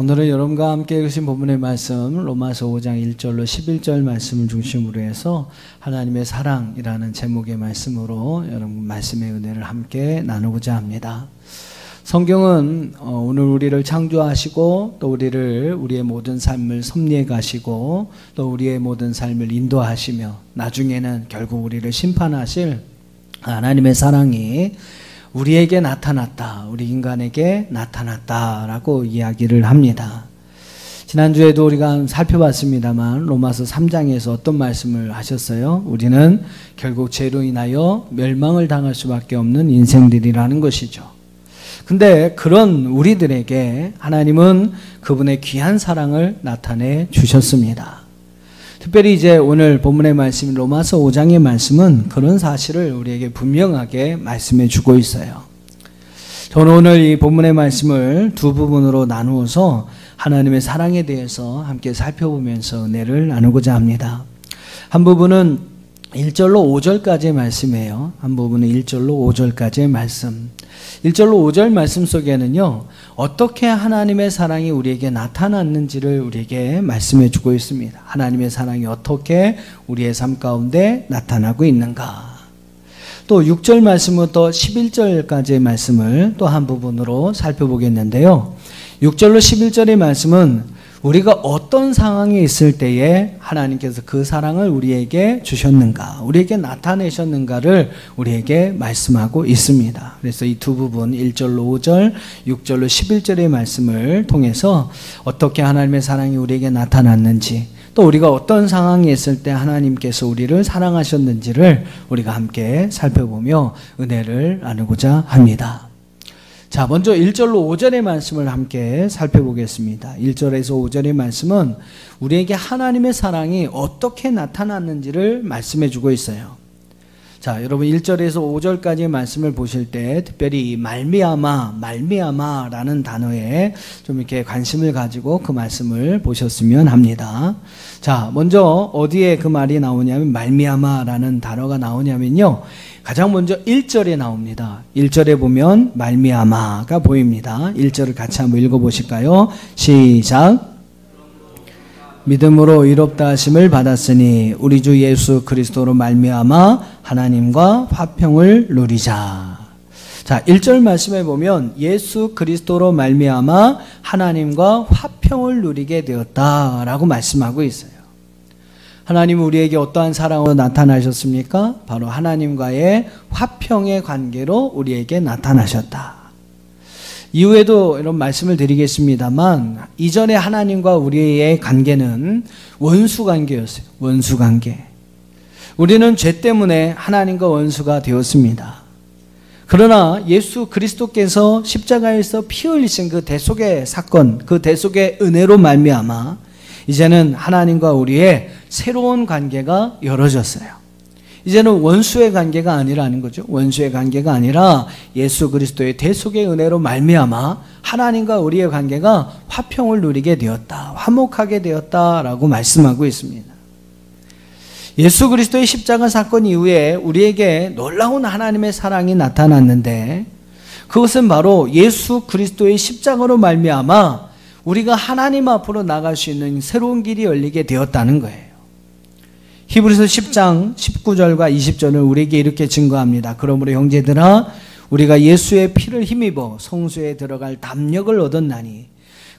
오늘은 여러분과 함께 읽으신 본문의 말씀 로마서 5장 1절로 11절 말씀을 중심으로 해서 하나님의 사랑이라는 제목의 말씀으로 여러분 말씀의 은혜를 함께 나누고자 합니다. 성경은 오늘 우리를 창조하시고 또 우리의 모든 삶을 섭리해 가시고 또 우리의 모든 삶을 인도하시며 나중에는 결국 우리를 심판하실 하나님의 사랑이 우리에게 나타났다, 우리 인간에게 나타났다라고 이야기를 합니다. 지난주에도 우리가 살펴봤습니다만 로마서 3장에서 어떤 말씀을 하셨어요? 우리는 결국 죄로 인하여 멸망을 당할 수밖에 없는 인생들이라는 것이죠. 근데 그런 우리들에게 하나님은 그분의 귀한 사랑을 나타내 주셨습니다. 특별히 이제 오늘 본문의 말씀 로마서 5장의 말씀은 그런 사실을 우리에게 분명하게 말씀해 주고 있어요. 저는 오늘 이 본문의 말씀을 두 부분으로 나누어서 하나님의 사랑에 대해서 함께 살펴보면서 은혜를 나누고자 합니다. 한 부분은 1절로 5절까지의 말씀이에요. 한 부분은 1절로 5절까지의 말씀. 1절로 5절 말씀 속에는요, 어떻게 하나님의 사랑이 우리에게 나타났는지를 우리에게 말씀해 주고 있습니다. 하나님의 사랑이 어떻게 우리의 삶 가운데 나타나고 있는가. 또 6절 말씀부터 11절까지의 말씀을 또 한 부분으로 살펴보겠는데요. 6절로 11절의 말씀은 우리가 어떤 상황에 있을 때에 하나님께서 그 사랑을 우리에게 주셨는가, 우리에게 나타내셨는가를 우리에게 말씀하고 있습니다. 그래서 이 두 부분 1절로 5절, 6절로 11절의 말씀을 통해서 어떻게 하나님의 사랑이 우리에게 나타났는지, 또 우리가 어떤 상황에 있을 때 하나님께서 우리를 사랑하셨는지를 우리가 함께 살펴보며 은혜를 나누고자 합니다. 자, 먼저 1절로 5절의 말씀을 함께 살펴보겠습니다. 1절에서 5절의 말씀은 우리에게 하나님의 사랑이 어떻게 나타났는지를 말씀해 주고 있어요. 자, 여러분 1절에서 5절까지의 말씀을 보실 때 특별히 말미암아라는 단어에 좀 이렇게 관심을 가지고 그 말씀을 보셨으면 합니다. 자, 먼저 어디에 그 말이 나오냐면 말미암아라는 단어가 나오냐면요, 가장 먼저 1절에 나옵니다. 1절에 보면 말미암아가 보입니다. 1절을 같이 한번 읽어보실까요? 시작. 믿음으로 의롭다 하심을 받았으니 우리 주 예수 그리스도로 말미암아 하나님과 화평을 누리자. 자, 1절 말씀에 보면 예수 그리스도로 말미암아 하나님과 화평을 누리게 되었다라고 말씀하고 있어요. 하나님은 우리에게 어떠한 사랑으로 나타나셨습니까? 바로 하나님과의 화평의 관계로 우리에게 나타나셨다. 이후에도 이런 말씀을 드리겠습니다만 이전에 하나님과 우리의 관계는 원수 관계였어요. 원수 관계. 우리는 죄 때문에 하나님과 원수가 되었습니다. 그러나 예수 그리스도께서 십자가에서 피 흘리신 그 대속의 사건, 그 대속의 은혜로 말미암아 이제는 하나님과 우리의 새로운 관계가 열어졌어요. 이제는 원수의 관계가 아니라는 거죠. 원수의 관계가 아니라 예수 그리스도의 대속의 은혜로 말미암아 하나님과 우리의 관계가 화평을 누리게 되었다, 화목하게 되었다라고 말씀하고 있습니다. 예수 그리스도의 십자가 사건 이후에 우리에게 놀라운 하나님의 사랑이 나타났는데 그것은 바로 예수 그리스도의 십자가로 말미암아 우리가 하나님 앞으로 나갈 수 있는 새로운 길이 열리게 되었다는 거예요. 히브리서 10장 19절과 20절을 우리에게 이렇게 증거합니다. 그러므로 형제들아 우리가 예수의 피를 힘입어 성소에 들어갈 담력을 얻었나니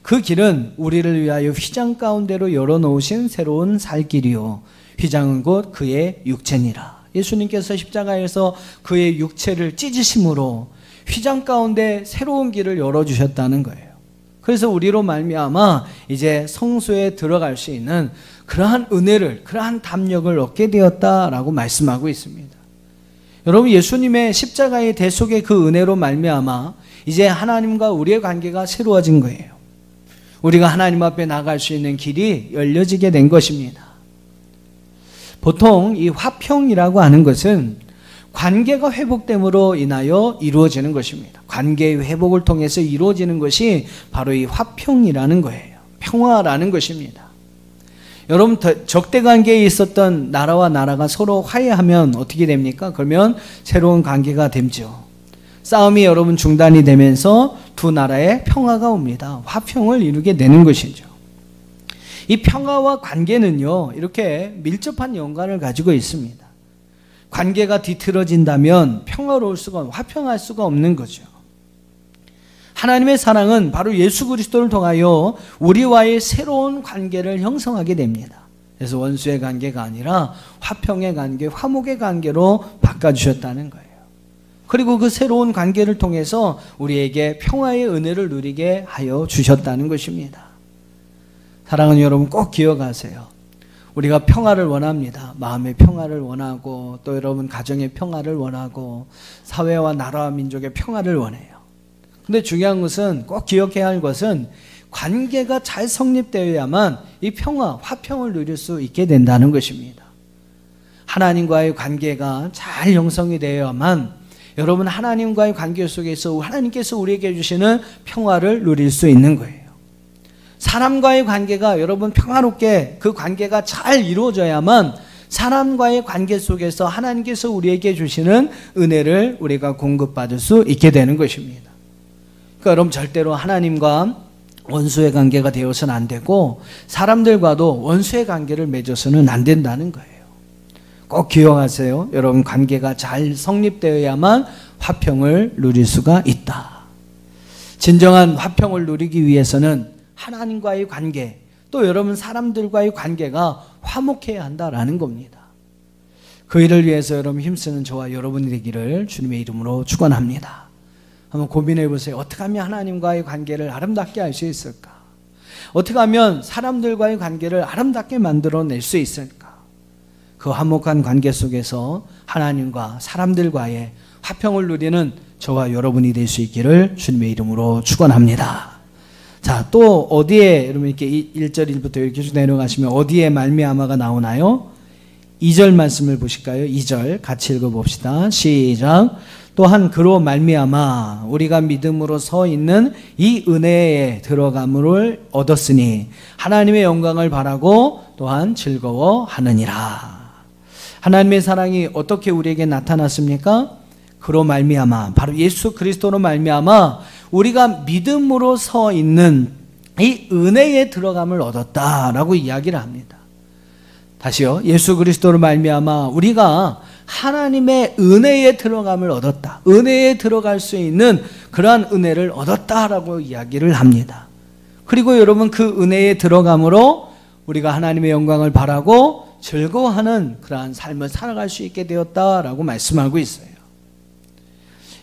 그 길은 우리를 위하여 휘장 가운데로 열어놓으신 새로운 살 길이요 휘장은 곧 그의 육체니라. 예수님께서 십자가에서 그의 육체를 찢으심으로 휘장 가운데 새로운 길을 열어주셨다는 거예요. 그래서 우리로 말미암아 이제 성소에 들어갈 수 있는 그러한 은혜를, 그러한 담력을 얻게 되었다라고 말씀하고 있습니다. 여러분, 예수님의 십자가의 대속의 그 은혜로 말미암아 이제 하나님과 우리의 관계가 새로워진 거예요. 우리가 하나님 앞에 나갈 수 있는 길이 열려지게 된 것입니다. 보통 이 화평이라고 하는 것은 관계가 회복됨으로 인하여 이루어지는 것입니다. 관계의 회복을 통해서 이루어지는 것이 바로 이 화평이라는 거예요. 평화라는 것입니다. 여러분, 적대 관계에 있었던 나라와 나라가 서로 화해하면 어떻게 됩니까? 그러면 새로운 관계가 되죠. 싸움이 여러분 중단이 되면서 두 나라의 평화가 옵니다. 화평을 이루게 되는 것이죠. 이 평화와 관계는요, 이렇게 밀접한 연관을 가지고 있습니다. 관계가 뒤틀어진다면 평화로울 수가, 화평할 수가 없는 거죠. 하나님의 사랑은 바로 예수 그리스도를 통하여 우리와의 새로운 관계를 형성하게 됩니다. 그래서 원수의 관계가 아니라 화평의 관계, 화목의 관계로 바꿔주셨다는 거예요. 그리고 그 새로운 관계를 통해서 우리에게 평화의 은혜를 누리게 하여 주셨다는 것입니다. 사랑하는 여러분, 꼭 기억하세요. 우리가 평화를 원합니다. 마음의 평화를 원하고, 또 여러분 가정의 평화를 원하고, 사회와 나라와 민족의 평화를 원해요. 근데 중요한 것은, 꼭 기억해야 할 것은 관계가 잘 성립되어야만 이 평화, 화평을 누릴 수 있게 된다는 것입니다. 하나님과의 관계가 잘 형성이 되어야만 여러분 하나님과의 관계 속에서 하나님께서 우리에게 주시는 평화를 누릴 수 있는 거예요. 사람과의 관계가 여러분 평화롭게 그 관계가 잘 이루어져야만 사람과의 관계 속에서 하나님께서 우리에게 주시는 은혜를 우리가 공급받을 수 있게 되는 것입니다. 그러니까 여러분 절대로 하나님과 원수의 관계가 되어서는 안 되고 사람들과도 원수의 관계를 맺어서는 안 된다는 거예요. 꼭 기억하세요. 여러분 관계가 잘 성립되어야만 화평을 누릴 수가 있다. 진정한 화평을 누리기 위해서는 하나님과의 관계, 또 여러분 사람들과의 관계가 화목해야 한다라는 겁니다. 그 일을 위해서 여러분 힘쓰는 저와 여러분이 되기를 주님의 이름으로 축원합니다. 한번 고민해 보세요. 어떻게 하면 하나님과의 관계를 아름답게 할 수 있을까? 어떻게 하면 사람들과의 관계를 아름답게 만들어낼 수 있을까? 그 화목한 관계 속에서 하나님과 사람들과의 화평을 누리는 저와 여러분이 될 수 있기를 주님의 이름으로 축원합니다. 자, 또 어디에 여러분 이렇게 1절 1부터 이렇게 쭉 내려가시면 어디에 말미암아가 나오나요? 2절 말씀을 보실까요? 2절 같이 읽어봅시다. 시작. 또한 그로 말미암아 우리가 믿음으로 서 있는 이 은혜에 들어감을 얻었으니 하나님의 영광을 바라고 또한 즐거워하느니라. 하나님의 사랑이 어떻게 우리에게 나타났습니까? 그로 말미암아, 바로 예수 그리스도로 말미암아 우리가 믿음으로 서 있는 이 은혜에 들어감을 얻었다라고 이야기를 합니다. 다시요. 예수 그리스도로 말미암아 우리가 하나님의 은혜에 들어감을 얻었다. 은혜에 들어갈 수 있는 그러한 은혜를 얻었다라고 이야기를 합니다. 그리고 여러분 그 은혜에 들어감으로 우리가 하나님의 영광을 바라고 즐거워하는 그러한 삶을 살아갈 수 있게 되었다라고 말씀하고 있어요.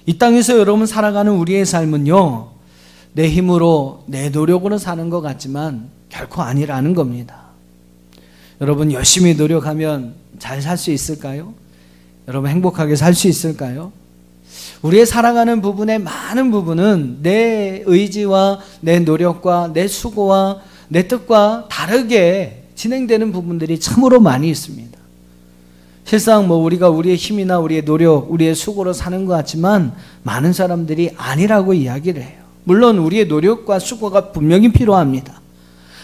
이 땅에서 여러분 살아가는 우리의 삶은요, 내 힘으로 내 노력으로 사는 것 같지만 결코 아니라는 겁니다. 여러분 열심히 노력하면 잘 살 수 있을까요? 여러분 행복하게 살 수 있을까요? 우리의 살아가는 부분의 많은 부분은 내 의지와 내 노력과 내 수고와 내 뜻과 다르게 진행되는 부분들이 참으로 많이 있습니다. 실상 우리가 우리의 힘이나 우리의 노력, 우리의 수고로 사는 것 같지만 많은 사람들이 아니라고 이야기를 해요. 물론 우리의 노력과 수고가 분명히 필요합니다.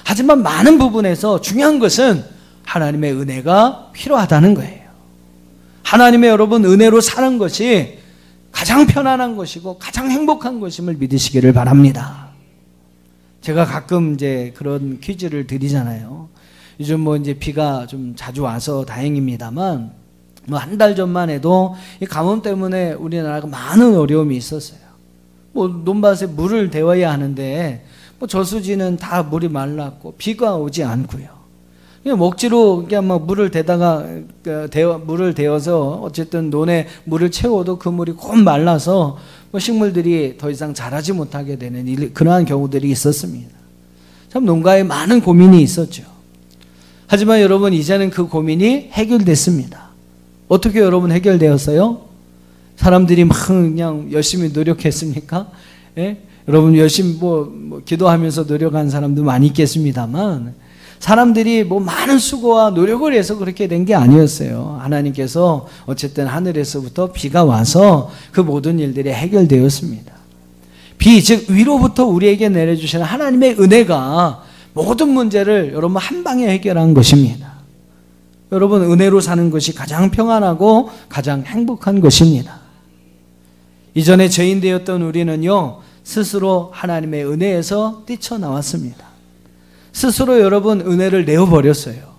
하지만 많은 부분에서 중요한 것은 하나님의 은혜가 필요하다는 거예요. 하나님의 여러분 은혜로 사는 것이 가장 편안한 것이고 가장 행복한 것임을 믿으시기를 바랍니다. 제가 가끔 이제 그런 퀴즈를 드리잖아요. 요즘 이제 비가 좀 자주 와서 다행입니다만 한 달 전만 해도 이 가뭄 때문에 우리나라가 많은 어려움이 있었어요. 논밭에 물을 데워야 하는데 저수지는 다 물이 말랐고 비가 오지 않고요. 먹지로 그냥 물을 대다가 물을 데워서 어쨌든 논에 물을 채워도 그 물이 곧 말라서 식물들이 더 이상 자라지 못하게 되는 그러한 경우들이 있었습니다. 참 농가에 많은 고민이 있었죠. 하지만 여러분 이제는 그 고민이 해결됐습니다. 어떻게 여러분 해결되었어요? 사람들이 막 그냥 열심히 노력했습니까? 예? 여러분 열심히 기도하면서 노력한 사람도 많이 있겠습니다만 사람들이 많은 수고와 노력을 해서 그렇게 된 게 아니었어요. 하나님께서 어쨌든 하늘에서부터 비가 와서 그 모든 일들이 해결되었습니다. 비, 즉 위로부터 우리에게 내려주시는 하나님의 은혜가 모든 문제를 여러분 한 방에 해결한 것입니다. 여러분 은혜로 사는 것이 가장 평안하고 가장 행복한 것입니다. 이전에 죄인 되었던 우리는요, 스스로 하나님의 은혜에서 뛰쳐나왔습니다. 스스로 여러분 은혜를 내어버렸어요.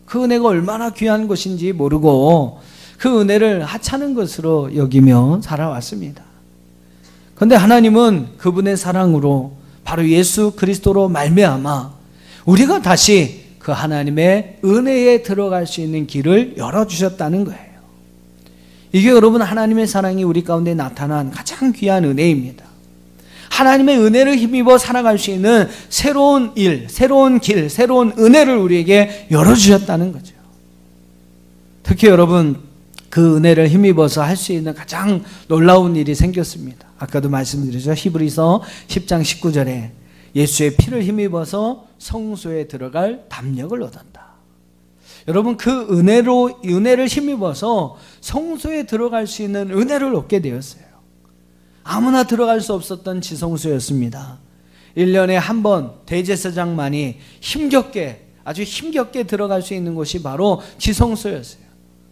그 은혜가 얼마나 귀한 것인지 모르고 그 은혜를 하찮은 것으로 여기며 살아왔습니다. 그런데 하나님은 그분의 사랑으로 바로 예수 그리스도로 말미암아 우리가 다시 그 하나님의 은혜에 들어갈 수 있는 길을 열어주셨다는 거예요. 이게 여러분 하나님의 사랑이 우리 가운데 나타난 가장 귀한 은혜입니다. 하나님의 은혜를 힘입어 살아갈 수 있는 새로운 일, 새로운 길, 새로운 은혜를 우리에게 열어주셨다는 거죠. 특히 여러분 그 은혜를 힘입어서 할 수 있는 가장 놀라운 일이 생겼습니다. 아까도 말씀드렸죠. 히브리서 10장 19절에 예수의 피를 힘입어서 성소에 들어갈 담력을 얻었다. 여러분 그 은혜를 힘입어서 성소에 들어갈 수 있는 은혜를 얻게 되었어요. 아무나 들어갈 수 없었던 지성소였습니다. 1년에 한 번 대제사장만이 아주 힘겹게 들어갈 수 있는 곳이 바로 지성소였어요.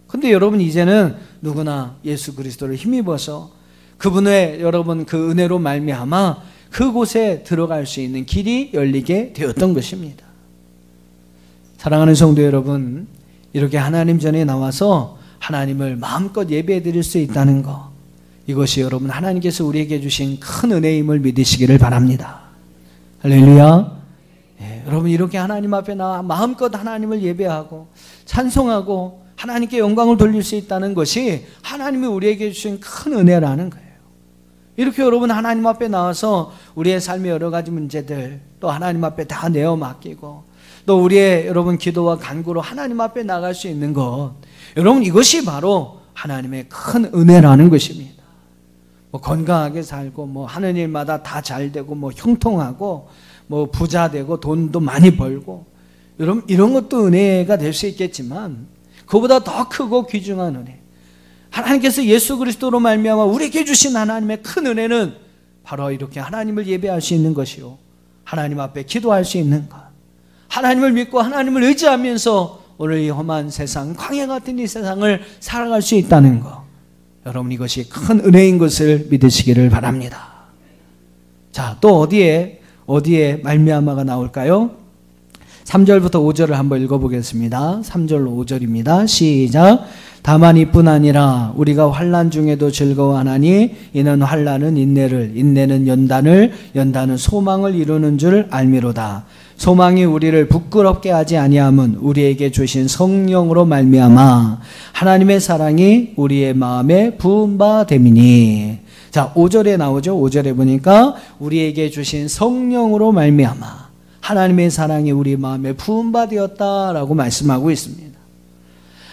근데 여러분 이제는 누구나 예수 그리스도를 힘입어서 그분의 여러분 그 은혜로 말미암아 그곳에 들어갈 수 있는 길이 열리게 되었던 것입니다. 사랑하는 성도 여러분, 이렇게 하나님 전에 나와서 하나님을 마음껏 예배해 드릴 수 있다는 것, 이것이 여러분 하나님께서 우리에게 주신 큰 은혜임을 믿으시기를 바랍니다. 할렐루야. 여러분 이렇게 하나님 앞에 나와 마음껏 하나님을 예배하고 찬송하고 하나님께 영광을 돌릴 수 있다는 것이 하나님이 우리에게 주신 큰 은혜라는 거예요. 이렇게 여러분 하나님 앞에 나와서 우리의 삶의 여러 가지 문제들 또 하나님 앞에 다 내어 맡기고 또 우리의 여러분 기도와 간구로 하나님 앞에 나갈 수 있는 것, 여러분 이것이 바로 하나님의 큰 은혜라는 것입니다. 뭐 건강하게 살고 뭐 하는 일마다 다 잘 되고 뭐 형통하고 뭐 부자 되고 돈도 많이 벌고 여러분 이런 것도 은혜가 될 수 있겠지만 그보다 더 크고 귀중한 은혜, 하나님께서 예수 그리스도로 말미암아 우리에게 주신 하나님의 큰 은혜는 바로 이렇게 하나님을 예배할 수 있는 것이요, 하나님 앞에 기도할 수 있는 것, 하나님을 믿고 하나님을 의지하면서 오늘 이 험한 세상, 광야 같은 이 세상을 살아갈 수 있다는 것, 여러분 이것이 큰 은혜인 것을 믿으시기를 바랍니다. 자, 또 어디에 말미암아가 나올까요? 3절부터 5절을 한번 읽어보겠습니다. 3절로 5절입니다. 시작. 다만 이뿐 아니라 우리가 환난 중에도 즐거워하나니 이는 환난은 인내를, 인내는 연단을, 연단은 소망을 이루는 줄 알미로다. 소망이 우리를 부끄럽게 하지 아니함은 우리에게 주신 성령으로 말미암아 하나님의 사랑이 우리의 마음에 부은 바 됨이니. 자, 5절에 나오죠. 5절에 보니까 우리에게 주신 성령으로 말미암아 하나님의 사랑이 우리 마음에 부은 바 되었다라고 말씀하고 있습니다.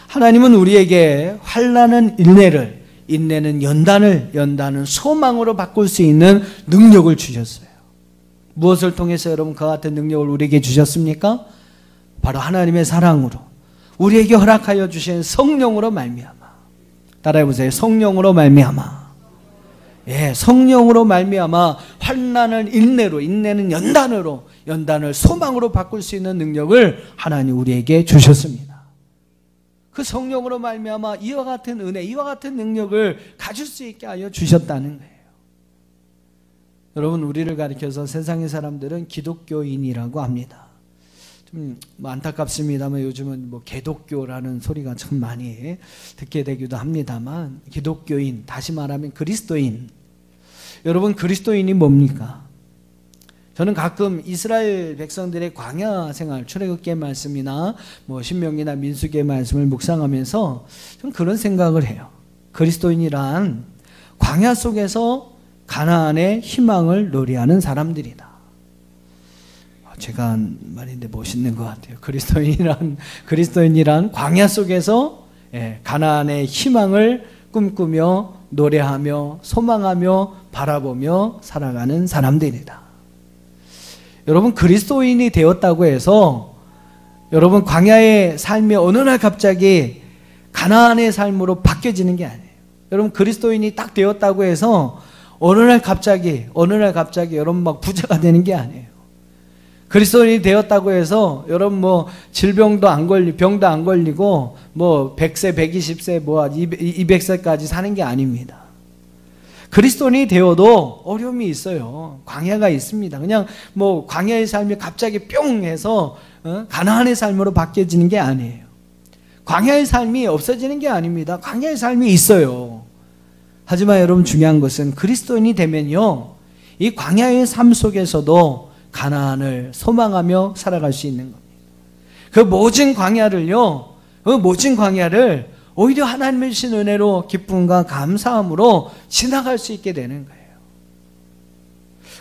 하나님은 우리에게 환난은 인내를, 인내는 연단을, 연단은 소망으로 바꿀 수 있는 능력을 주셨어요. 무엇을 통해서 여러분 그 같은 능력을 우리에게 주셨습니까? 바로 하나님의 사랑으로 우리에게 허락하여 주신 성령으로 말미암아. 따라해보세요. 성령으로 말미암아. 예, 성령으로 말미암아 환난을 인내로, 인내는 연단으로, 연단을 소망으로 바꿀 수 있는 능력을 하나님 우리에게 주셨습니다. 그 성령으로 말미암아 이와 같은 은혜, 이와 같은 능력을 가질 수 있게 하여 주셨다는 거예요. 여러분 우리를 가리켜서 세상의 사람들은 기독교인이라고 합니다. 좀 안타깝습니다만 요즘은 뭐 개독교라는 소리가 참 많이 듣게 되기도 합니다만, 기독교인, 다시 말하면 그리스도인. 여러분 그리스도인이 뭡니까? 저는 가끔 이스라엘 백성들의 광야 생활, 출애굽기의 말씀이나 뭐 신명기나 민수기의 말씀을 묵상하면서 좀 그런 생각을 해요. 그리스도인이란 광야 속에서 가나안의 희망을 노래하는 사람들이다. 제가 한 말인데 멋있는 것 같아요. 그리스도인이란 광야 속에서 가나안의 희망을 꿈꾸며 노래하며 소망하며 바라보며 살아가는 사람들이다. 여러분 그리스도인이 되었다고 해서 여러분 광야의 삶이 어느 날 갑자기 가나안의 삶으로 바뀌어지는 게 아니에요. 여러분 그리스도인이 딱 되었다고 해서 어느 날 갑자기 여러분 막 부자가 되는 게 아니에요. 그리스도인이 되었다고 해서 여러분 뭐 질병도 안 걸리고 병도 안 걸리고 뭐 100세, 120세, 뭐 200세까지 사는 게 아닙니다. 그리스도인이 되어도 어려움이 있어요. 광야가 있습니다. 그냥 뭐 광야의 삶이 갑자기 뿅 해서 가나안의 삶으로 바뀌어지는 게 아니에요. 광야의 삶이 없어지는 게 아닙니다. 광야의 삶이 있어요. 하지만 여러분 중요한 것은 그리스도인이 되면요, 이 광야의 삶 속에서도 가나안을 소망하며 살아갈 수 있는 겁니다. 그 모든 광야를요, 그 모든 광야를 오히려 하나님의 주신 은혜로 기쁨과 감사함으로 지나갈 수 있게 되는 거예요.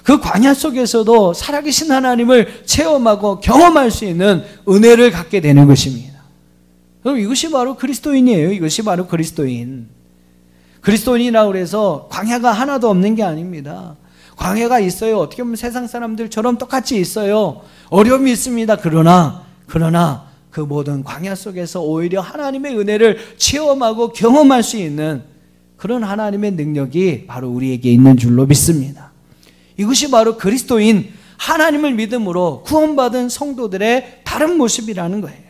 그 광야 속에서도 살아계신 하나님을 체험하고 경험할 수 있는 은혜를 갖게 되는 것입니다. 그럼 이것이 바로 그리스도인이에요. 이것이 바로 그리스도인. 그리스도인이라고 해서 광야가 하나도 없는 게 아닙니다. 광야가 있어요. 어떻게 보면 세상 사람들처럼 똑같이 있어요. 어려움이 있습니다. 그러나 그 모든 광야 속에서 오히려 하나님의 은혜를 체험하고 경험할 수 있는 그런 하나님의 능력이 바로 우리에게 있는 줄로 믿습니다. 이것이 바로 그리스도인, 하나님을 믿음으로 구원받은 성도들의 다른 모습이라는 거예요.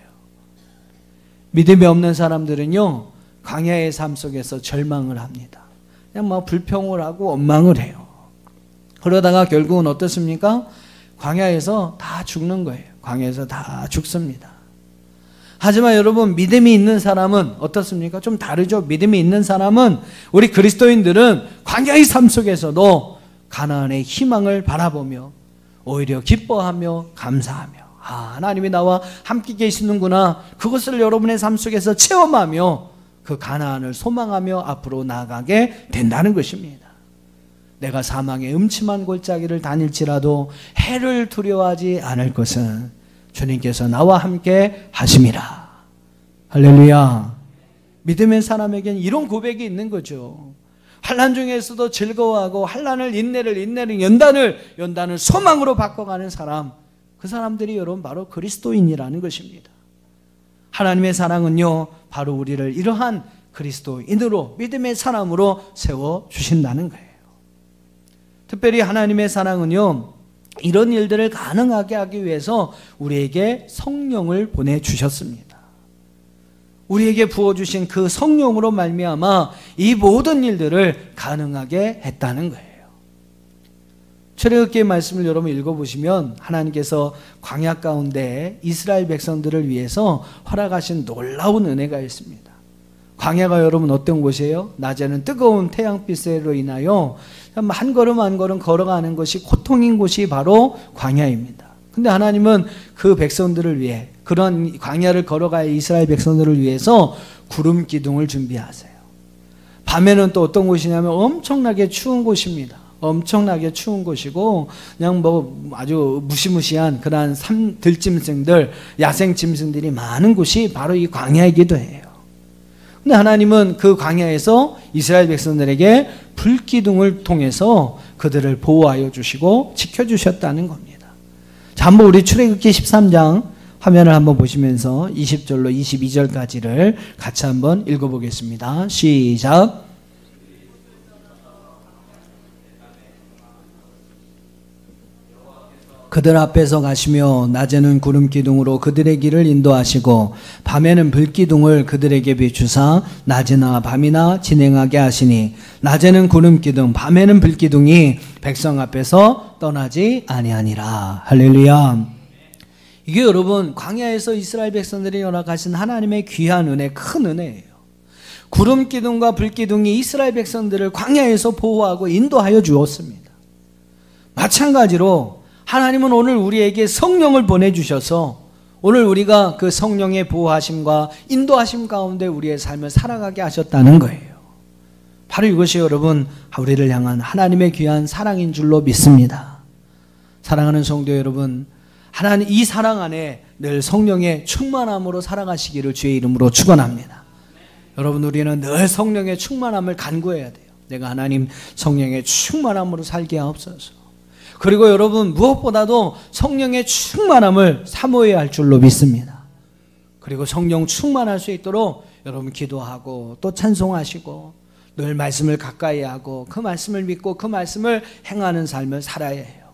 믿음이 없는 사람들은요, 광야의 삶 속에서 절망을 합니다. 그냥 막 불평을 하고 원망을 해요. 그러다가 결국은 어떻습니까? 광야에서 다 죽는 거예요. 광야에서 다 죽습니다. 하지만 여러분, 믿음이 있는 사람은 어떻습니까? 좀 다르죠. 믿음이 있는 사람은, 우리 그리스도인들은 광야의 삶 속에서도 가나안의 희망을 바라보며 오히려 기뻐하며 감사하며, 하나님이 나와 함께 계시는구나, 그것을 여러분의 삶 속에서 체험하며 그 가나안을 소망하며 앞으로 나아가게 된다는 것입니다. 내가 사망의 음침한 골짜기를 다닐지라도 해를 두려워하지 않을 것은 주님께서 나와 함께 하심이라. 할렐루야. 믿음의 사람에겐 이런 고백이 있는 거죠. 환난 중에서도 즐거워하고 환난을 인내를 연단을 소망으로 바꿔가는 사람, 그 사람들이 여러분 바로 그리스도인이라는 것입니다. 하나님의 사랑은요, 바로 우리를 이러한 그리스도인으로, 믿음의 사람으로 세워주신다는 거예요. 특별히 하나님의 사랑은요, 이런 일들을 가능하게 하기 위해서 우리에게 성령을 보내주셨습니다. 우리에게 부어주신 그 성령으로 말미암아 이 모든 일들을 가능하게 했다는 거예요. 출애굽기의 말씀을 여러분 읽어보시면 하나님께서 광야 가운데 이스라엘 백성들을 위해서 허락하신 놀라운 은혜가 있습니다. 광야가 여러분 어떤 곳이에요? 낮에는 뜨거운 태양빛으로 인하여 한 걸음 한 걸음 걸어가는 것이 고통인 곳이 바로 광야입니다. 근데 하나님은 그 백성들을 위해, 그런 광야를 걸어갈 이스라엘 백성들을 위해서 구름 기둥을 준비하세요. 밤에는 또 어떤 곳이냐면 엄청나게 추운 곳입니다. 엄청나게 추운 곳이고, 그냥 뭐 아주 무시무시한 그러한 들짐승들, 야생 짐승들이 많은 곳이 바로 이 광야이기도 해요. 근데 하나님은 그 광야에서 이스라엘 백성들에게 불기둥을 통해서 그들을 보호하여 주시고 지켜주셨다는 겁니다. 자, 한번 우리 출애굽기 13장 화면을 한번 보시면서 20절로 22절까지를 같이 한번 읽어보겠습니다. 시작. 그들 앞에서 가시며 낮에는 구름 기둥으로 그들의 길을 인도하시고 밤에는 불기둥을 그들에게 비추사 낮이나 밤이나 진행하게 하시니 낮에는 구름 기둥 밤에는 불기둥이 백성 앞에서 떠나지 아니하니라. 할렐루야. 이게 여러분 광야에서 이스라엘 백성들이 허락하신 하나님의 귀한 은혜, 큰 은혜예요. 구름 기둥과 불기둥이 이스라엘 백성들을 광야에서 보호하고 인도하여 주었습니다. 마찬가지로 하나님은 오늘 우리에게 성령을 보내주셔서 오늘 우리가 그 성령의 보호하심과 인도하심 가운데 우리의 삶을 살아가게 하셨다는 거예요. 바로 이것이 여러분 우리를 향한 하나님의 귀한 사랑인 줄로 믿습니다. 사랑하는 성도 여러분, 하나님 이 사랑 안에 늘 성령의 충만함으로 살아가시기를 주의 이름으로 축원합니다. 여러분, 우리는 늘 성령의 충만함을 간구해야 돼요. 내가 하나님 성령의 충만함으로 살게 하옵소서. 그리고 여러분 무엇보다도 성령의 충만함을 사모해야 할 줄로 믿습니다. 그리고 성령 충만할 수 있도록 여러분 기도하고 또 찬송하시고 늘 말씀을 가까이 하고 그 말씀을 믿고 그 말씀을 행하는 삶을 살아야 해요.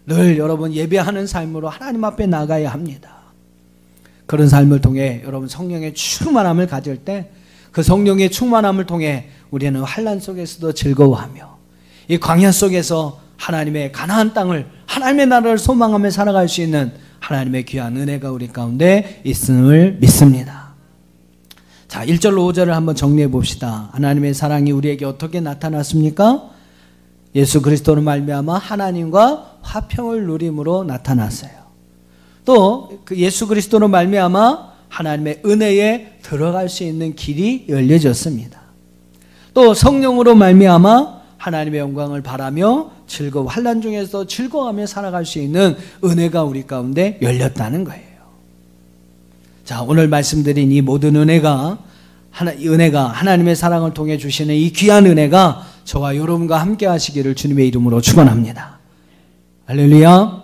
늘 여러분 예배하는 삶으로 하나님 앞에 나가야 합니다. 그런 삶을 통해 여러분 성령의 충만함을 가질 때 그 성령의 충만함을 통해 우리는 환난 속에서도 즐거워하며 이 광야 속에서 하나님의 가나안 땅을, 하나님의 나라를 소망하며 살아갈 수 있는 하나님의 귀한 은혜가 우리 가운데 있음을 믿습니다. 자, 1절로 5절을 한번 정리해 봅시다. 하나님의 사랑이 우리에게 어떻게 나타났습니까? 예수 그리스도로 말미암아 하나님과 화평을 누림으로 나타났어요. 또 그 예수 그리스도로 말미암아 하나님의 은혜에 들어갈 수 있는 길이 열려졌습니다. 또 성령으로 말미암아 하나님의 영광을 바라며 환난 중에서 즐거워하며 살아갈 수 있는 은혜가 우리 가운데 열렸다는 거예요. 자, 오늘 말씀드린 이 모든 은혜가 하나님의 사랑을 통해 주시는 이 귀한 은혜가 저와 여러분과 함께 하시기를 주님의 이름으로 축원합니다. 할렐루야.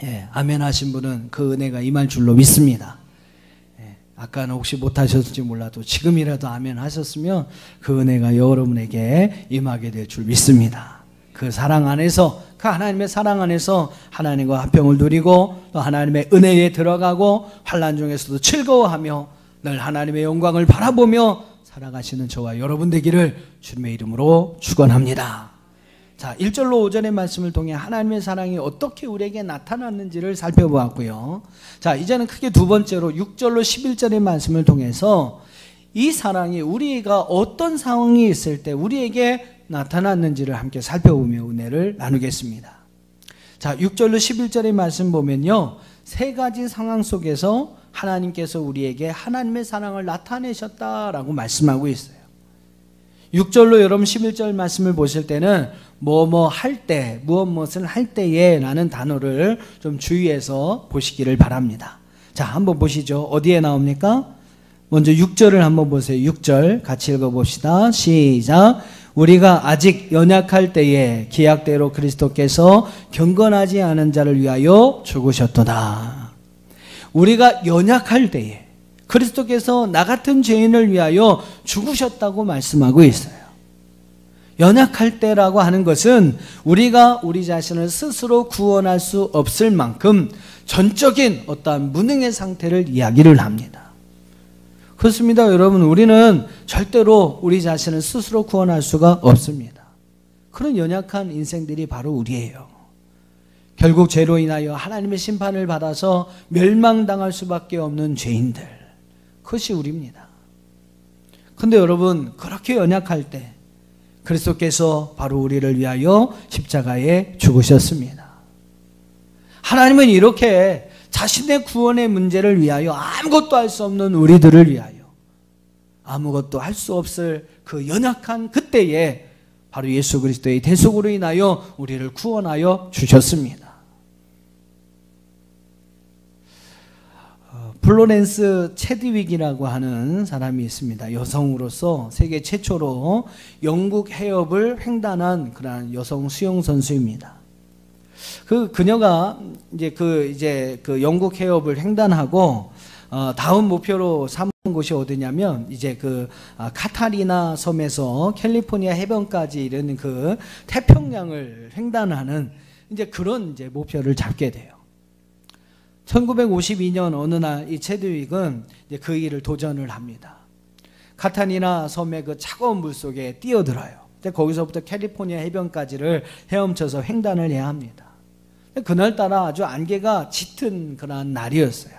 예, 아멘 하신 분은 그 은혜가 임할 줄로 믿습니다. 예, 아까는 혹시 못하셨을지 몰라도 지금이라도 아멘 하셨으면 그 은혜가 여러분에게 임하게 될 줄 믿습니다. 그 사랑 안에서, 그 하나님의 사랑 안에서 하나님과 화평을 누리고 또 하나님의 은혜에 들어가고 환난 중에서도 즐거워하며 늘 하나님의 영광을 바라보며 살아가시는 저와 여러분 되기를 주님의 이름으로 축원합니다. 자, 1절로 5절의 말씀을 통해 하나님의 사랑이 어떻게 우리에게 나타났는지를 살펴보았고요. 자, 이제는 크게 두 번째로 6절로 11절의 말씀을 통해서 이 사랑이 우리가 어떤 상황이 있을 때 우리에게 나타났는지를 함께 살펴보며 은혜를 나누겠습니다. 자, 6절로 11절의 말씀 보면요, 세 가지 상황 속에서 하나님께서 우리에게 하나님의 사랑을 나타내셨다라고 말씀하고 있어요. 6절로 여러분 11절 말씀을 보실 때는 할 때, 무엇을 할 때에 라는 단어를 좀 주의해서 보시기를 바랍니다. 자, 한번 보시죠. 어디에 나옵니까? 먼저 6절을 한번 보세요. 6절 같이 읽어봅시다. 시작. 우리가 아직 연약할 때에 기약대로 그리스도께서 경건하지 않은 자를 위하여 죽으셨도다. 우리가 연약할 때에 그리스도께서 나 같은 죄인을 위하여 죽으셨다고 말씀하고 있어요. 연약할 때라고 하는 것은 우리가 우리 자신을 스스로 구원할 수 없을 만큼 전적인 어떠한 무능의 상태를 이야기를 합니다. 그렇습니다, 여러분. 우리는 절대로 우리 자신을 스스로 구원할 수가 없습니다. 그런 연약한 인생들이 바로 우리예요. 결국 죄로 인하여 하나님의 심판을 받아서 멸망당할 수밖에 없는 죄인들, 그것이 우리입니다. 그런데 여러분, 그렇게 연약할 때 그리스도께서 바로 우리를 위하여 십자가에 죽으셨습니다. 하나님은 이렇게 자신의 구원의 문제를 위하여 아무것도 할 수 없는 우리들을 위하여 아무것도 할 수 없을 그 연약한 그때에 바로 예수 그리스도의 대속으로 인하여 우리를 구원하여 주셨습니다. 플로렌스 체드윅이라고 하는 사람이 있습니다. 여성으로서 세계 최초로 영국 해협을 횡단한 그러한 여성 수영 선수입니다. 그녀가 이제 그 영국 해협을 횡단하고 다음 목표로 삼은 곳이 어디냐면 이제 그 카타리나 섬에서 캘리포니아 해변까지 이르는 그 태평양을 횡단하는 이제 그런 이제 목표를 잡게 돼요. 1952년 어느 날 이 체드윅은 이제 그 일을 도전을 합니다. 카타리나 섬의 그 차가운 물 속에 뛰어들어요. 거기서부터 캘리포니아 해변까지를 헤엄쳐서 횡단을 해야 합니다. 그날따라 아주 안개가 짙은 그런 날이었어요.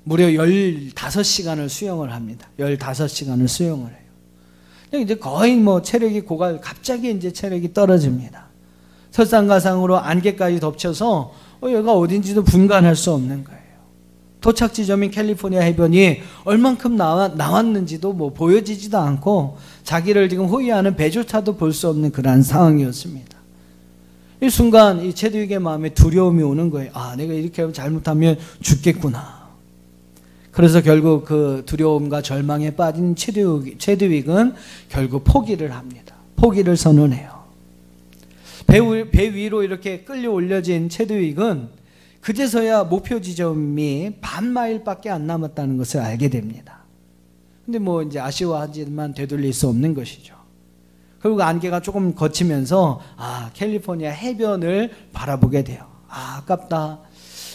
무려 15시간을 수영을 합니다. 15시간을 수영을 해요. 이제 거의 체력이 갑자기 이제 체력이 떨어집니다. 설상가상으로 안개까지 덮쳐서 여기가 어딘지도 분간할 수 없는 거예요. 도착 지점인 캘리포니아 해변이 얼만큼 나왔는지도 보여지지도 않고 자기를 지금 호위하는 배조차도 볼 수 없는 그러한 상황이었습니다. 이 순간 이 체드윅의 마음에 두려움이 오는 거예요. 아, 내가 이렇게 하면 잘못하면 죽겠구나. 그래서 결국 그 두려움과 절망에 빠진 체드윅은 결국 포기를 합니다. 포기를 선언해요. 배 위로 이렇게 끌려 올려진 체드윅은 그제서야 목표 지점이 반 마일밖에 안 남았다는 것을 알게 됩니다. 근데 이제 아쉬워하지만 되돌릴 수 없는 것이죠. 그리고 안개가 조금 거치면서 캘리포니아 해변을 바라보게 돼요. 아깝다.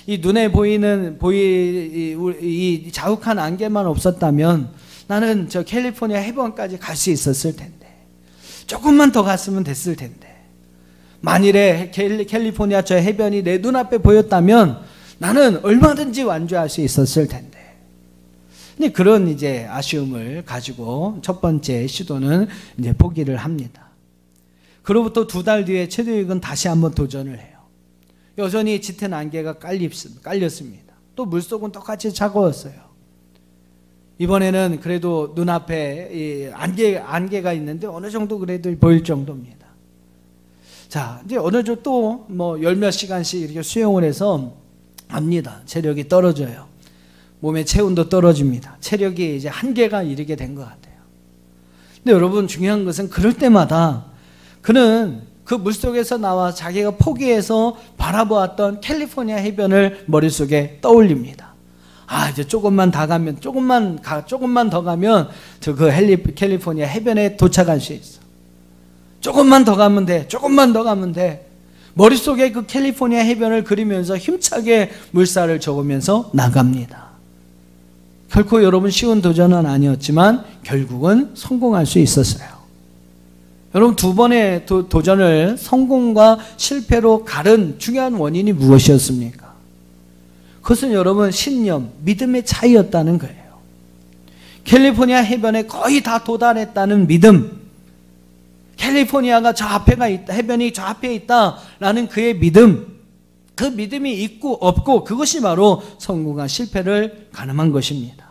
이 눈에 보이는 이 자욱한 안개만 없었다면 나는 저 캘리포니아 해변까지 갈 수 있었을 텐데, 조금만 더 갔으면 됐을 텐데, 만일에 캘리포니아 저 해변이 내 눈앞에 보였다면 나는 얼마든지 완주할 수 있었을 텐데. 근데 그런 이제 아쉬움을 가지고 첫 번째 시도는 이제 포기를 합니다. 그로부터 2달 뒤에 최도익은 다시 한번 도전을 해요. 여전히 짙은 안개가 깔렸습니다. 또 물속은 똑같이 차가웠어요. 이번에는 그래도 눈앞에 이 안개가 있는데 어느 정도 그래도 보일 정도입니다. 자, 이제 어느 정도 또 뭐 열 몇 시간씩 이렇게 수영을 해서 합니다. 체력이 떨어져요. 몸의 체온도 떨어집니다. 체력이 이제 한계가 이르게 된 것 같아요. 근데 여러분, 중요한 것은 그럴 때마다 그는 그 물속에서 나와 자기가 포기해서 바라보았던 캘리포니아 해변을 머릿속에 떠올립니다. 아, 이제 조금만 더 가면 저 그 캘리포니아 해변에 도착할 수 있어. 조금만 더 가면 돼. 조금만 더 가면 돼. 머릿속에 그 캘리포니아 해변을 그리면서 힘차게 물살을 접으면서 나갑니다. 결코 여러분 쉬운 도전은 아니었지만 결국은 성공할 수 있었어요. 여러분, 2번의 도전을 성공과 실패로 가른 중요한 원인이 무엇이었습니까? 그것은 여러분 신념, 믿음의 차이였다는 거예요. 캘리포니아 해변에 거의 다 도달했다는 믿음, 캘리포니아가 저 앞에가 있다, 해변이 저 앞에 있다라는 그의 믿음, 그 믿음이 있고 없고 그것이 바로 성공과 실패를 가늠한 것입니다.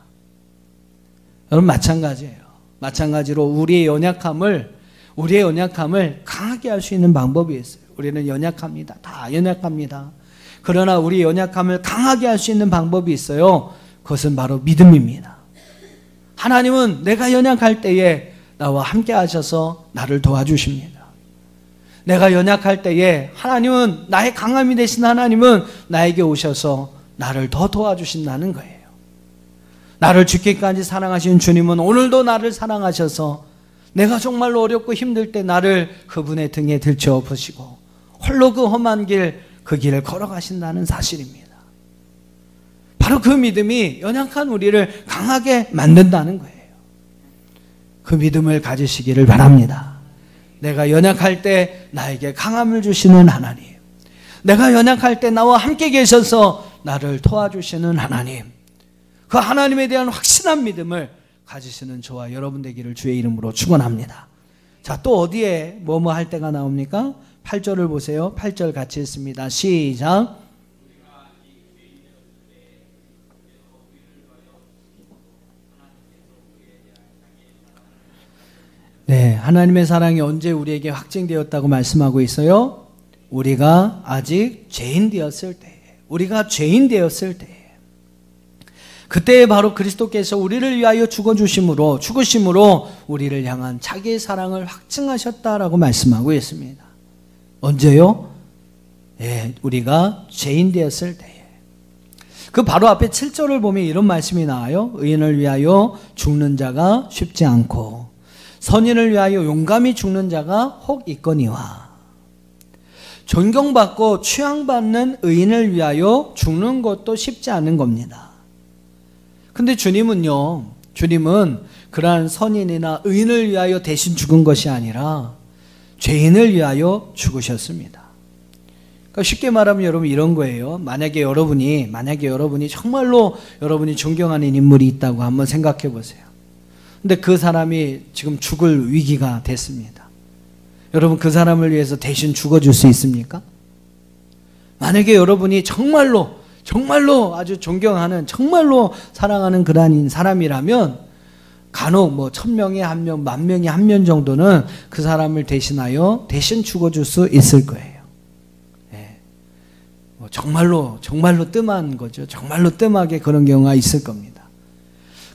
여러분, 마찬가지예요. 마찬가지로 우리의 연약함을 강하게 할 수 있는 방법이 있어요. 우리는 연약합니다. 다 연약합니다. 그러나 우리 연약함을 강하게 할 수 있는 방법이 있어요. 그것은 바로 믿음입니다. 하나님은 내가 연약할 때에 나와 함께 하셔서 나를 도와주십니다. 내가 연약할 때에 하나님은, 나의 강함이 되신 하나님은 나에게 오셔서 나를 더 도와주신다는 거예요. 나를 죽기까지 사랑하신 주님은 오늘도 나를 사랑하셔서 내가 정말로 어렵고 힘들 때 나를 그분의 등에 들쳐 업으시고 홀로 그 험한 길, 그 길을 걸어가신다는 사실입니다. 바로 그 믿음이 연약한 우리를 강하게 만든다는 거예요. 그 믿음을 가지시기를 바랍니다. 내가 연약할 때 나에게 강함을 주시는 하나님, 내가 연약할 때 나와 함께 계셔서 나를 도와주시는 하나님, 그 하나님에 대한 확신한 믿음을 가지시는 저와 여러분 되기를 주의 이름으로 축원합니다. 자, 또 어디에 뭐뭐 할 때가 나옵니까? 8절을 보세요. 8절 같이 읽습니다. 시작. 네, 하나님의 사랑이 언제 우리에게 확증되었다고 말씀하고 있어요? 우리가 아직 죄인 되었을 때, 그때 바로 그리스도께서 우리를 위하여 죽으심으로 우리를 향한 자기의 사랑을 확증하셨다라고 말씀하고 있습니다. 언제요? 예, 우리가 죄인 되었을 때에. 그 바로 앞에 7절을 보면 이런 말씀이 나와요. 의인을 위하여 죽는 자가 쉽지 않고 선인을 위하여 용감히 죽는 자가 혹 있거니와. 존경받고 취향받는 의인을 위하여 죽는 것도 쉽지 않은 겁니다. 근데 주님은 그러한 선인이나 의인을 위하여 대신 죽은 것이 아니라 죄인을 위하여 죽으셨습니다. 그러니까 쉽게 말하면 여러분 이런 거예요. 만약에 여러분이 정말로 여러분이 존경하는 인물이 있다고 한번 생각해 보세요. 근데 그 사람이 지금 죽을 위기가 됐습니다. 여러분, 그 사람을 위해서 대신 죽어줄 수 있습니까? 만약에 여러분이 정말로 아주 존경하는, 정말로 사랑하는 그러한 사람이라면 간혹 1000명에 1명, 10,000명에 1명 정도는 그 사람을 대신하여 대신 죽어줄 수 있을 거예요. 네. 정말로 뜸한 거죠. 정말로 뜸하게 그런 경우가 있을 겁니다.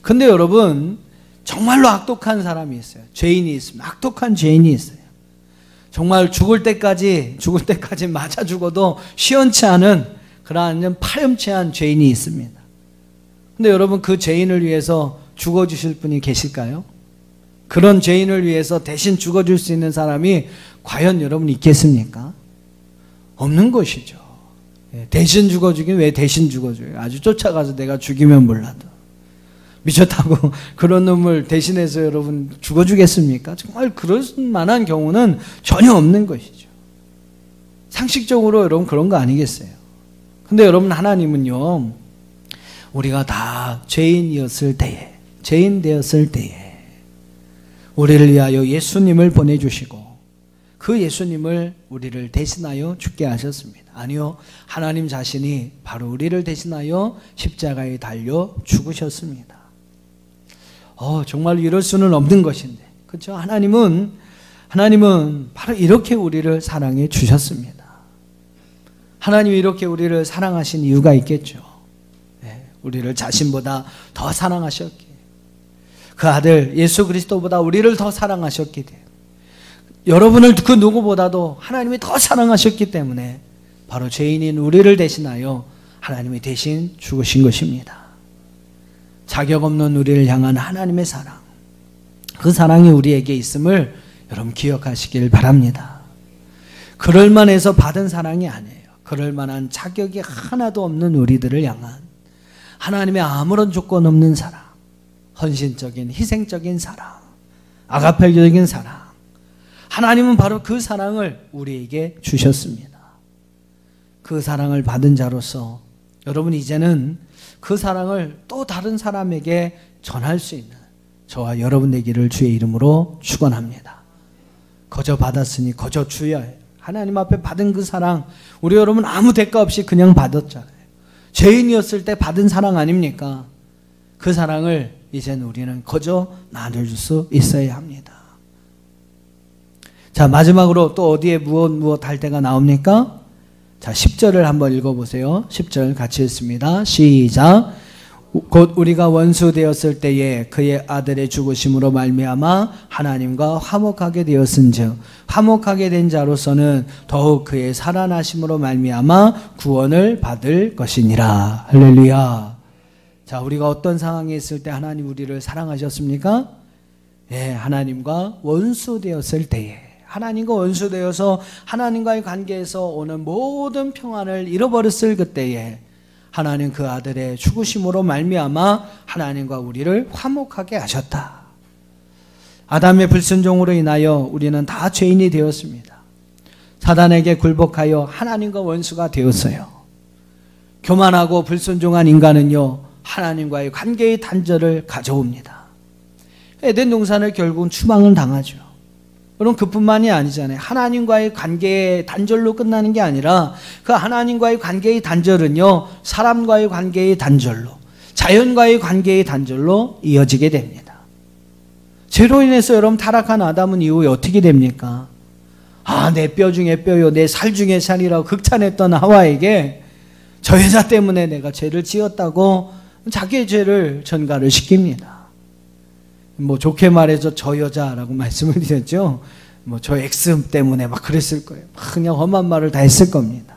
근데 여러분, 정말로 악독한 사람이 있어요. 죄인이 있습니다. 악독한 죄인이 있어요. 정말 죽을 때까지 맞아 죽어도 시원치 않은 그러한 파렴치한 죄인이 있습니다. 근데 여러분, 그 죄인을 위해서 죽어주실 분이 계실까요? 그런 죄인을 위해서 대신 죽어줄 수 있는 사람이 과연 여러분 있겠습니까? 없는 것이죠. 대신 죽어주긴 왜 대신 죽어줘요? 아주 쫓아가서 내가 죽이면 몰라도. 미쳤다고 그런 놈을 대신해서 여러분 죽어주겠습니까? 정말 그럴 만한 경우는 전혀 없는 것이죠. 상식적으로 여러분 그런 거 아니겠어요? 근데 여러분 하나님은요, 우리가 다 죄인 되었을 때에 우리를 위하여 예수님을 보내주시고 그 예수님을 우리를 대신하여 죽게 하셨습니다. 아니요, 하나님 자신이 바로 우리를 대신하여 십자가에 달려 죽으셨습니다. 정말 이럴 수는 없는 것인데, 그렇죠? 하나님은 바로 이렇게 우리를 사랑해 주셨습니다. 하나님이 이렇게 우리를 사랑하신 이유가 있겠죠. 우리를 자신보다 더 사랑하셨기에, 그 아들 예수 그리스도보다 우리를 더 사랑하셨기 때문에, 여러분을 그 누구보다도 하나님이 더 사랑하셨기 때문에 바로 죄인인 우리를 대신하여 하나님이 대신 죽으신 것입니다. 자격 없는 우리를 향한 하나님의 사랑, 그 사랑이 우리에게 있음을 여러분 기억하시길 바랍니다. 그럴 만해서 받은 사랑이 아니에요. 그럴 만한 자격이 하나도 없는 우리들을 향한 하나님의 아무런 조건 없는 사랑, 헌신적인 희생적인 사랑, 아가페적인 사랑, 하나님은 바로 그 사랑을 우리에게 주셨습니다. 그 사랑을 받은 자로서 여러분 이제는 그 사랑을 또 다른 사람에게 전할 수 있는 저와 여러분 되기를 주의 이름으로 축원합니다. 거저 받았으니 거저 주야 해. 하나님 앞에 받은 그 사랑, 우리 여러분 아무 대가 없이 그냥 받았잖아요. 죄인이었을 때 받은 사랑 아닙니까? 그 사랑을 이제는 우리는 거저 나눠줄 수 있어야 합니다. 자, 마지막으로 또 어디에 무엇 할 때가 나옵니까? 자, 10절을 한번 읽어보세요. 10절 같이 읽습니다. 시작. 곧 우리가 원수 되었을 때에 그의 아들의 죽으심으로 말미암아 하나님과 화목하게 되었은즉 화목하게 된 자로서는 더욱 그의 살아나심으로 말미암아 구원을 받을 것이니라. 할렐루야. 자, 우리가 어떤 상황에 있을 때 하나님 우리를 사랑하셨습니까? 하나님과 원수 되었을 때에, 하나님과 원수 되어서 하나님과의 관계에서 오는 모든 평안을 잃어버렸을 그때에 하나님 그 아들의 죽으심으로 말미암아 하나님과 우리를 화목하게 하셨다. 아담의 불순종으로 인하여 우리는 다 죄인이 되었습니다. 사단에게 굴복하여 하나님과 원수가 되었어요. 교만하고 불순종한 인간은요, 하나님과의 관계의 단절을 가져옵니다. 에덴 동산을 결국은 추방을 당하죠. 그럼 그뿐만이 아니잖아요. 하나님과의 관계의 단절로 끝나는 게 아니라 그 하나님과의 관계의 단절은요, 사람과의 관계의 단절로, 자연과의 관계의 단절로 이어지게 됩니다. 죄로 인해서 여러분 타락한 아담은 이후에 어떻게 됩니까? 내 뼈 중에 뼈요, 내 살 중에 살이라고 극찬했던 하와에게 저 여자 때문에 내가 죄를 지었다고 자기의 죄를 전가를 시킵니다. 좋게 말해서 저 여자라고 말씀을 드렸죠. 저 X 때문에 막 그랬을 거예요. 그냥 험한 말을 다 했을 겁니다.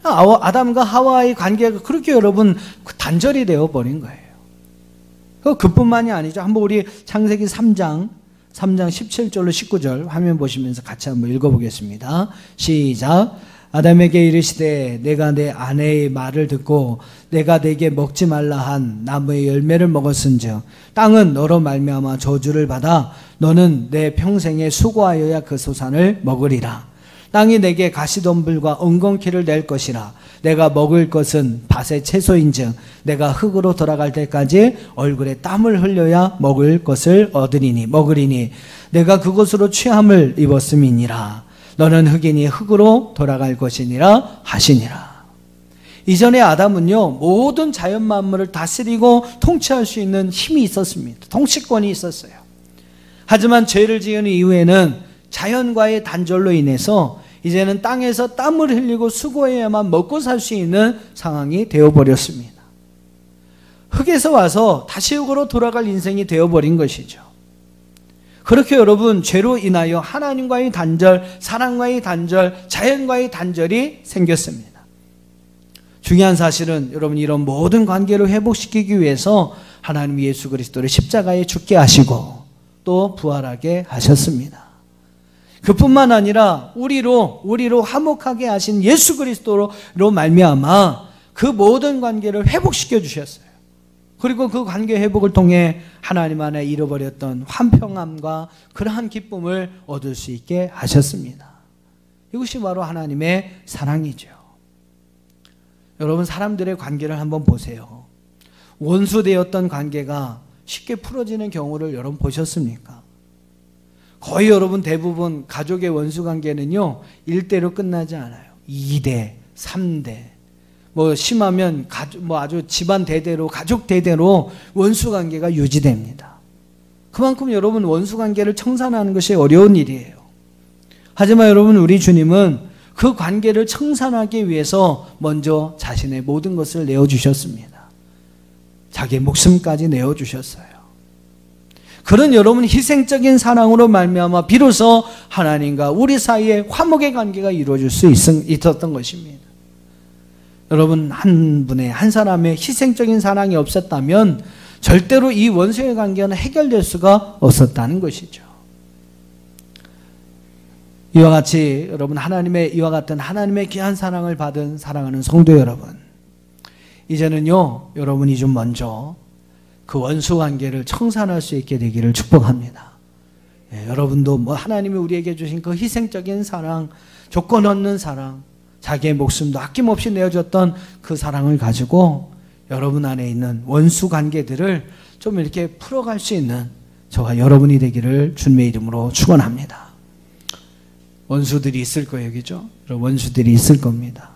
아담과 하와의 관계가 그렇게 여러분 단절이 되어버린 거예요. 그뿐만이 아니죠. 한번 우리 창세기 3장 17절로 19절 화면 보시면서 같이 한번 읽어보겠습니다. 시작. 아담에게 이르시되 내가 내 아내의 말을 듣고 내가 내게 먹지 말라 한 나무의 열매를 먹었은즉 땅은 너로 말미암아 저주를 받아 너는 내 평생에 수고하여야 그 소산을 먹으리라. 땅이 내게 가시덤불과 엉겅퀴를 낼 것이라. 내가 먹을 것은 밭의 채소인즉 내가 흙으로 돌아갈 때까지 얼굴에 땀을 흘려야 먹을 것을 먹으리니 내가 그것으로 취함을 입었음이니라. 너는 흙이니 흙으로 돌아갈 것이니라 하시니라. 이전에 아담은요, 모든 자연 만물을 다스리고 통치할 수 있는 힘이 있었습니다. 통치권이 있었어요. 하지만 죄를 지은 이후에는 자연과의 단절로 인해서 이제는 땅에서 땀을 흘리고 수고해야만 먹고 살 수 있는 상황이 되어버렸습니다. 흙에서 와서 다시 흙으로 돌아갈 인생이 되어버린 것이죠. 그렇게 여러분 죄로 인하여 하나님과의 단절, 사랑과의 단절, 자연과의 단절이 생겼습니다. 중요한 사실은 여러분 이런 모든 관계를 회복시키기 위해서 하나님 예수 그리스도를 십자가에 죽게 하시고 또 부활하게 하셨습니다. 그뿐만 아니라 우리로 화목하게 하신 예수 그리스도로 말미암아 그 모든 관계를 회복시켜 주셨어요. 그리고 그 관계 회복을 통해 하나님 안에 잃어버렸던 환평함과 그러한 기쁨을 얻을 수 있게 하셨습니다. 이것이 바로 하나님의 사랑이죠. 여러분, 사람들의 관계를 한번 보세요. 원수되었던 관계가 쉽게 풀어지는 경우를 여러분 보셨습니까? 거의 여러분 대부분 가족의 원수 관계는요 1대로 끝나지 않아요. 2대, 3대, 뭐 심하면 아주 집안 대대로, 가족 대대로 원수 관계가 유지됩니다. 그만큼 여러분 원수 관계를 청산하는 것이 어려운 일이에요. 하지만 여러분, 우리 주님은 그 관계를 청산하기 위해서 먼저 자신의 모든 것을 내어주셨습니다. 자기의 목숨까지 내어주셨어요. 그런 여러분 희생적인 사랑으로 말미암아 비로소 하나님과 우리 사이에 화목의 관계가 이루어질 수 있었던 것입니다. 여러분, 한 사람의 희생적인 사랑이 없었다면 절대로 이 원수의 관계는 해결될 수가 없었다는 것이죠. 이와 같이 여러분, 이와 같은 하나님의 귀한 사랑을 받은 사랑하는 성도 여러분, 이제는요 여러분이 좀 먼저 그 원수 관계를 청산할 수 있게 되기를 축복합니다. 여러분도 하나님이 우리에게 주신 그 희생적인 사랑, 조건 없는 사랑, 자기의 목숨도 아낌없이 내어줬던 그 사랑을 가지고 여러분 안에 있는 원수 관계들을 좀 이렇게 풀어갈 수 있는 저와 여러분이 되기를 주님의 이름으로 축원합니다. 원수들이 있을 거예요, 그죠? 원수들이 있을 겁니다.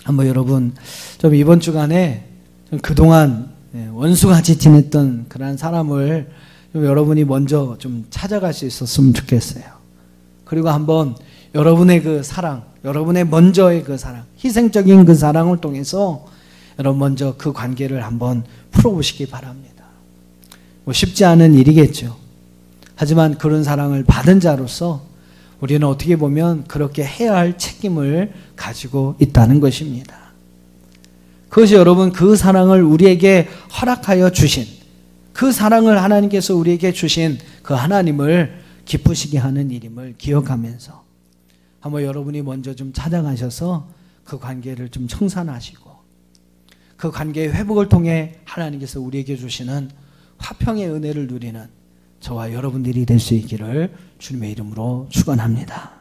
한번 여러분 좀 이번 주간에 좀 그동안 원수같이 지냈던 그런 사람을 좀 여러분이 먼저 좀 찾아갈 수 있었으면 좋겠어요. 그리고 한번 여러분의 그 사랑, 여러분의 먼저의 그 사랑, 희생적인 그 사랑을 통해서 여러분 먼저 그 관계를 한번 풀어보시기 바랍니다. 뭐 쉽지 않은 일이겠죠. 하지만 그런 사랑을 받은 자로서 우리는 어떻게 보면 그렇게 해야 할 책임을 가지고 있다는 것입니다. 그것이 여러분, 그 사랑을 우리에게 허락하여 주신, 그 사랑을 하나님께서 우리에게 주신 그 하나님을 기쁘시게 하는 일임을 기억하면서 한번 여러분이 먼저 좀 찾아가셔서 그 관계를 좀 청산하시고 그 관계의 회복을 통해 하나님께서 우리에게 주시는 화평의 은혜를 누리는 저와 여러분들이 될 수 있기를 주님의 이름으로 축원합니다.